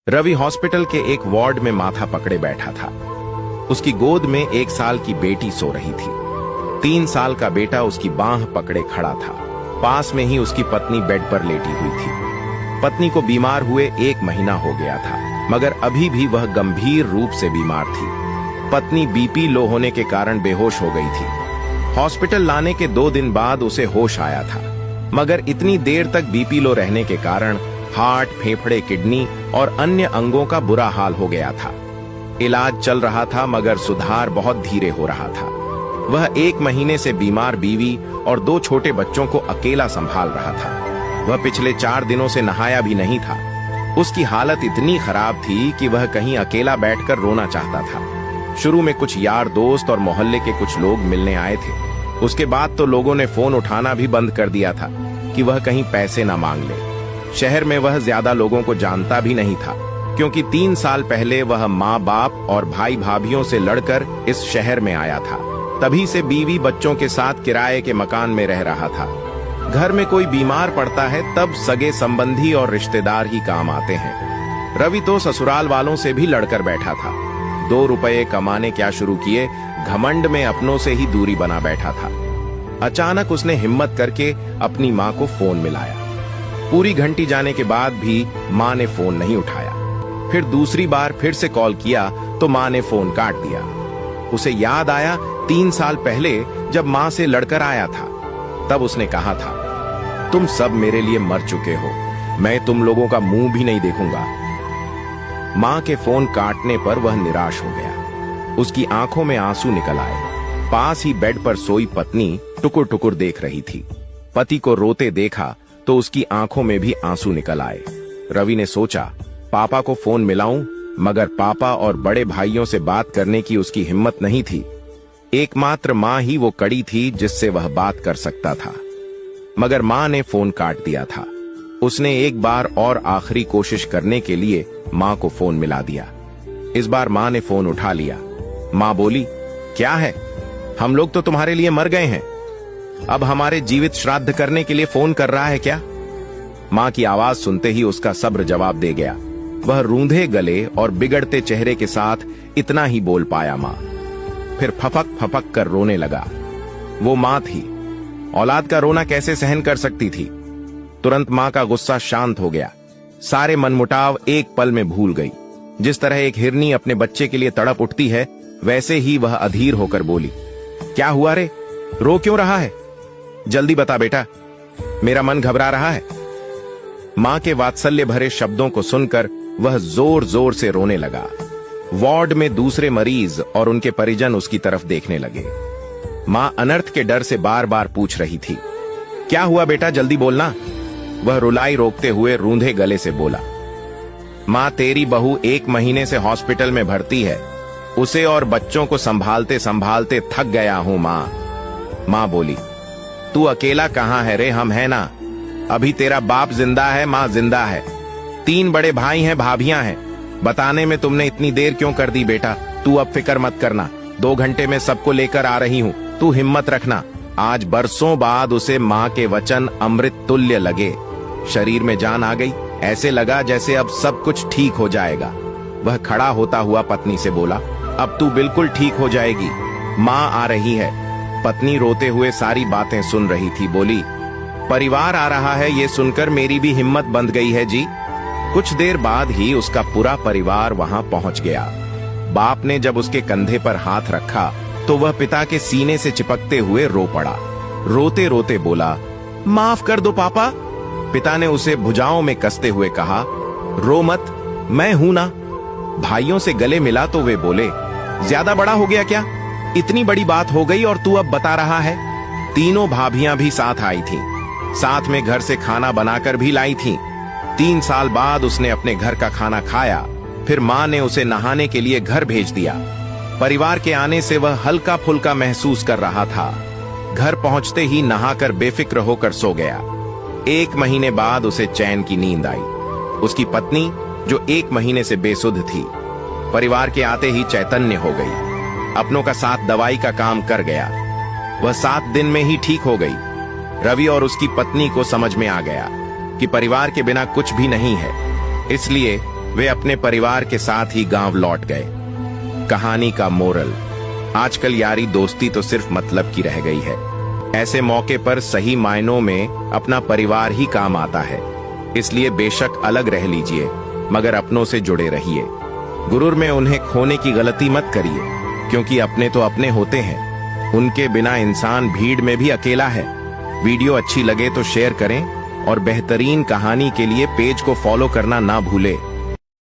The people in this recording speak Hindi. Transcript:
रवि हॉस्पिटल के एक वार्ड में माथा पकड़े बैठा था। उसकी गोद में 1 साल की बेटी सो रही थी। 3 साल का बेटा उसकी बांह पकड़े खड़ा था। पास में ही उसकी पत्नी बेड पर लेटी हुई थी। पत्नी को बीमार हुए 1 महीना हो गया था, मगर अभी भी वह गंभीर रूप से बीमार थी। पत्नी बीपी लो होने के कारण बेहोश हो गई थी। हॉस्पिटल लाने के 2 दिन बाद उसे होश आया था, मगर इतनी देर तक बीपी लो रहने के कारण हार्ट, फेफड़े, किडनी और अन्य अंगों का बुरा हाल हो गया था। इलाज चल रहा था, मगर सुधार बहुत धीरे हो रहा था। वह 1 महीने से बीमार बीवी और 2 छोटे बच्चों को अकेला संभाल रहा था। वह पिछले 4 दिनों से नहाया भी नहीं था। उसकी हालत इतनी खराब थी कि वह कहीं अकेला बैठकर रोना चाहता था। शुरू में कुछ यार दोस्त और मोहल्ले के कुछ लोग मिलने आए थे। उसके बाद तो लोगों ने फोन उठाना भी बंद कर दिया था कि वह कहीं पैसे ना मांग ले। शहर में वह ज्यादा लोगों को जानता भी नहीं था, क्योंकि 3 साल पहले वह माँ बाप और भाई भाभियों से लड़कर इस शहर में आया था। तभी से बीवी बच्चों के साथ किराए के मकान में रह रहा था। घर में कोई बीमार पड़ता है तब सगे संबंधी और रिश्तेदार ही काम आते हैं। रवि तो ससुराल वालों से भी लड़कर बैठा था। 2 रुपए कमाने क्या शुरू किए, घमंड में अपनों से ही दूरी बना बैठा था। अचानक उसने हिम्मत करके अपनी माँ को फोन मिलाया। पूरी घंटी जाने के बाद भी माँ ने फोन नहीं उठाया। फिर दूसरी बार फिर से कॉल किया तो माँ ने फोन काट दिया। उसे याद आया 3 साल पहले जब माँ से लड़कर आया था, तब उसने कहा था, तुम सब मेरे लिए मर चुके हो, मैं तुम लोगों का मुंह भी नहीं देखूंगा। माँ के फोन काटने पर वह निराश हो गया। उसकी आंखों में आंसू निकल आए। पास ही बेड पर सोई पत्नी टुकुर टुकुर देख रही थी। पति को रोते देखा तो उसकी आंखों में भी आंसू निकल आए। रवि ने सोचा, पापा को फोन मिलाऊं, मगर पापा और बड़े भाइयों से बात करने की उसकी हिम्मत नहीं थी। एकमात्र माँ ही वो कड़ी थी जिससे वह बात कर सकता था। मगर माँ ने फोन काट दिया था। उसने एक बार और आखिरी कोशिश करने के लिए माँ को फोन मिला दिया। इस बार माँ ने फोन उठा लिया। माँ बोली, क्या है, हम लोग तो तुम्हारे लिए मर गए हैं, अब हमारे जीवित श्राद्ध करने के लिए फोन कर रहा है क्या? माँ की आवाज सुनते ही उसका सब्र जवाब दे गया। वह रूंधे गले और बिगड़ते चेहरे के साथ इतना ही बोल पाया, माँ। फिर फपक फपक कर रोने लगा। वो माँ थी, औलाद का रोना कैसे सहन कर सकती थी। तुरंत माँ का गुस्सा शांत हो गया। सारे मनमुटाव एक पल में भूल गई। जिस तरह एक हिरनी अपने बच्चे के लिए तड़प उठती है, वैसे ही वह अधीर होकर बोली, क्या हुआ रे, रो क्यों रहा है? जल्दी बता बेटा, मेरा मन घबरा रहा है। मां के वात्सल्य भरे शब्दों को सुनकर वह जोर जोर से रोने लगा। वार्ड में दूसरे मरीज और उनके परिजन उसकी तरफ देखने लगे। मां अनर्थ के डर से बार बार पूछ रही थी, क्या हुआ बेटा, जल्दी बोलना। वह रुलाई रोकते हुए रूंधे गले से बोला, मां, तेरी बहू 1 महीने से हॉस्पिटल में भर्ती है। उसे और बच्चों को संभालते संभालते थक गया हूं मां। मां बोली, तू अकेला कहां है रे, हम है ना। अभी तेरा बाप जिंदा है, मां जिंदा है। 3 बड़े भाई हैं, भाभियां हैं। बताने में तुमने इतनी देर क्यों कर दी बेटा? तू अब फिक्र मत करना, 2 घंटे में सबको लेकर आ रही हूं, तू हिम्मत रखना। आज बरसों बाद उसे मां के वचन अमृत तुल्य लगे। शरीर में जान आ गई, ऐसे लगा जैसे अब सब कुछ ठीक हो जाएगा। वह खड़ा होता हुआ पत्नी से बोला, अब तू बिल्कुल ठीक हो जाएगी, मां आ रही है। पत्नी रोते हुए सारी बातें सुन रही थी। बोली, परिवार आ रहा है, ये सुनकर मेरी भी हिम्मत बंध गई है जी। कुछ देर बाद ही उसका पूरा परिवार वहां पहुंच गया। बाप ने जब उसके कंधे पर हाथ रखा तो वह पिता के सीने से चिपकते हुए रो पड़ा। रोते रोते बोला, माफ कर दो पापा। पिता ने उसे भुजाओं में कसते हुए कहा, रो मत, मैं हूं ना। भाइयों से गले मिला तो वे बोले, ज्यादा बड़ा हो गया क्या? इतनी बड़ी बात हो गई और तू अब बता रहा है? तीनों भाभियां भी साथ आई थीं। साथ में घर से खाना बनाकर भी लाई थीं। 3 साल बाद उसने अपने घर का खाना खाया। फिर मां ने उसे नहाने के लिए घर भेज दिया। परिवार के आने से वह हल्का फुल्का महसूस कर रहा था। घर पहुंचते ही नहाकर बेफिक्र होकर सो गया। 1 महीने बाद उसे चैन की नींद आई। उसकी पत्नी, जो 1 महीने से बेसुध थी, परिवार के आते ही चैतन्य हो गई। अपनों का साथ दवाई का काम कर गया। वह 7 दिन में ही ठीक हो गई। रवि और उसकी पत्नी को समझ में आ गया कि परिवार के बिना कुछ भी नहीं है। इसलिए वे अपने परिवार के साथ ही गांव लौट गए। कहानी का मोरल: आजकल यारी दोस्ती तो सिर्फ मतलब की रह गई है। ऐसे मौके पर सही मायनों में अपना परिवार ही काम आता है। इसलिए बेशक अलग रह लीजिए, मगर अपनों से जुड़े रहिए। गुरूर में उन्हें खोने की गलती मत करिए, क्योंकि अपने तो अपने होते हैं। उनके बिना इंसान भीड़ में भी अकेला है। वीडियो अच्छी लगे तो शेयर करें और बेहतरीन कहानी के लिए पेज को फॉलो करना ना भूले।